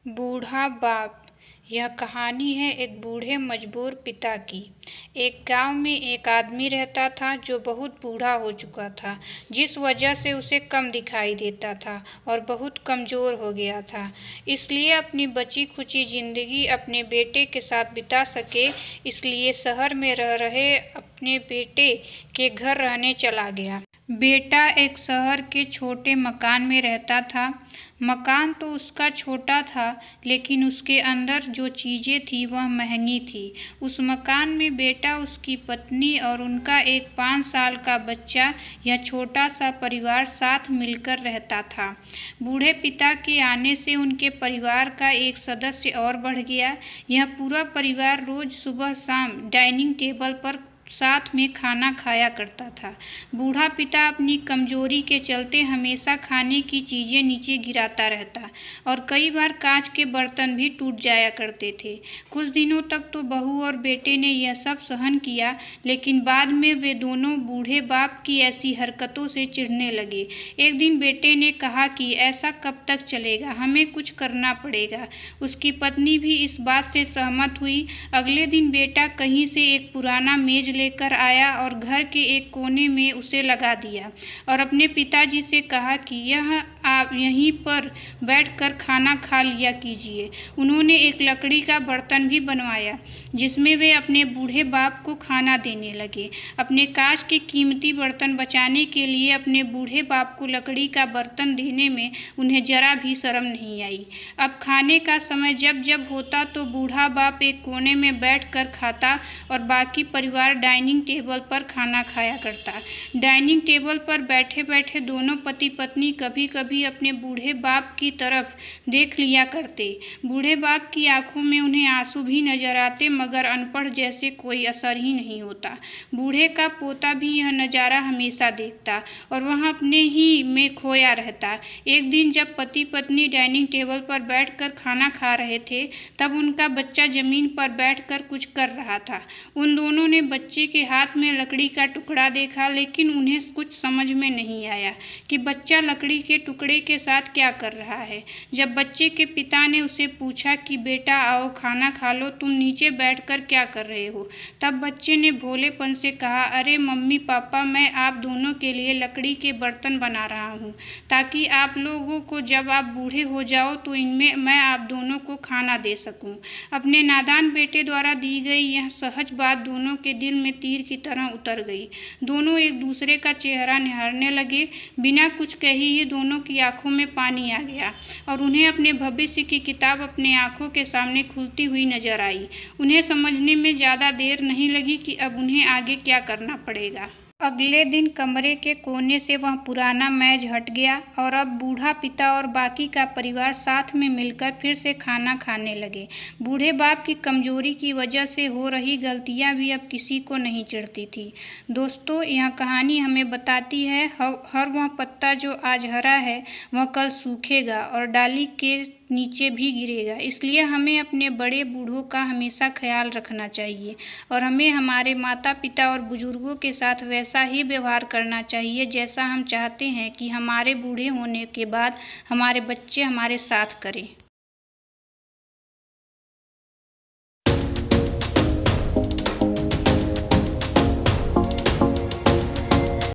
बूढ़ा बाप। यह कहानी है एक बूढ़े मजबूर पिता की। एक गांव में एक आदमी रहता था जो बहुत बूढ़ा हो चुका था, जिस वजह से उसे कम दिखाई देता था और बहुत कमज़ोर हो गया था। इसलिए अपनी बची खुची ज़िंदगी अपने बेटे के साथ बिता सके, इसलिए शहर में रह रहे अपने बेटे के घर रहने चला गया। बेटा एक शहर के छोटे मकान में रहता था। मकान तो उसका छोटा था, लेकिन उसके अंदर जो चीज़ें थी वह महंगी थी। उस मकान में बेटा, उसकी पत्नी और उनका एक 5 साल का बच्चा, यह छोटा सा परिवार साथ मिलकर रहता था। बूढ़े पिता के आने से उनके परिवार का एक सदस्य और बढ़ गया। यह पूरा परिवार रोज़ सुबह शाम डाइनिंग टेबल पर साथ में खाना खाया करता था। बूढ़ा पिता अपनी कमजोरी के चलते हमेशा खाने की चीज़ें नीचे गिराता रहता और कई बार कांच के बर्तन भी टूट जाया करते थे। कुछ दिनों तक तो बहू और बेटे ने यह सब सहन किया, लेकिन बाद में वे दोनों बूढ़े बाप की ऐसी हरकतों से चिढ़ने लगे। एक दिन बेटे ने कहा कि ऐसा कब तक चलेगा, हमें कुछ करना पड़ेगा। उसकी पत्नी भी इस बात से सहमत हुई। अगले दिन बेटा कहीं से एक पुराना मेज लेकर आया और घर के एक कोने में उसे लगा दिया और अपने पिताजी से कहा कि यह आप यहीं पर बैठकर खाना खा लिया कीजिए। उन्होंने एक लकड़ी का बर्तन भी बनवाया, जिसमें वे अपने बूढ़े बाप को खाना देने लगे। अपने कांच के कीमती बर्तन बचाने के लिए अपने बूढ़े बाप को लकड़ी का बर्तन देने में उन्हें जरा भी शर्म नहीं आई। अब खाने का समय जब जब होता तो बूढ़ा बाप एक कोने में बैठकर खाता और बाकी परिवार डाइनिंग टेबल पर खाना खाया करता। डाइनिंग टेबल पर बैठे बैठे दोनों पति पत्नी कभी कभी अपने बूढ़े बाप की तरफ देख लिया करते। बूढ़े बाप की आंखों में उन्हें आंसू भी नजर आते, मगर अनपढ़ जैसे कोई असर ही नहीं होता। बूढ़े का पोता भी यह नज़ारा हमेशा देखता और वह अपने ही में खोया रहता। एक दिन जब पति पत्नी डाइनिंग टेबल पर बैठकर खाना खा रहे थे, तब उनका बच्चा जमीन पर बैठकर कुछ कर रहा था। उन दोनों ने बच्चे के हाथ में लकड़ी का टुकड़ा देखा, लेकिन उन्हें कुछ समझ में नहीं आया कि बच्चा लकड़ी के टुकड़े के साथ क्या कर रहा है। जब बच्चे के पिता ने उसे पूछा कि बेटा आओ खाना खा लो, तुम नीचे बैठकर क्या कर रहे हो, तब बच्चे ने भोलेपन से कहा, अरे मम्मी पापा, मैं आप दोनों के लिए लकड़ी के बर्तन बना रहा हूँ, ताकि आप लोगों को जब आप बूढ़े हो जाओ तो इनमें मैं आप दोनों को खाना दे सकूँ। अपने नादान बेटे द्वारा दी गई यह सहज बात दोनों के दिल में तीर की तरह उतर गई। दोनों एक दूसरे का चेहरा निहारने लगे। बिना कुछ कहे ही दोनों की आंखों में पानी आ गया और उन्हें अपने भविष्य की किताब अपने आंखों के सामने खुलती हुई नजर आई। उन्हें समझने में ज़्यादा देर नहीं लगी कि अब उन्हें आगे क्या करना पड़ेगा। अगले दिन कमरे के कोने से वह पुराना मेज हट गया और अब बूढ़ा पिता और बाकी का परिवार साथ में मिलकर फिर से खाना खाने लगे। बूढ़े बाप की कमजोरी की वजह से हो रही गलतियां भी अब किसी को नहीं चिढ़ती थी। दोस्तों, यह कहानी हमें बताती है हर वह पत्ता जो आज हरा है वह कल सूखेगा और डाली के नीचे भी गिरेगा। इसलिए हमें अपने बड़े बूढ़ों का हमेशा ख्याल रखना चाहिए और हमें हमारे माता पिता और बुजुर्गों के साथ वैसा ही व्यवहार करना चाहिए जैसा हम चाहते हैं कि हमारे बूढ़े होने के बाद हमारे बच्चे हमारे साथ करें।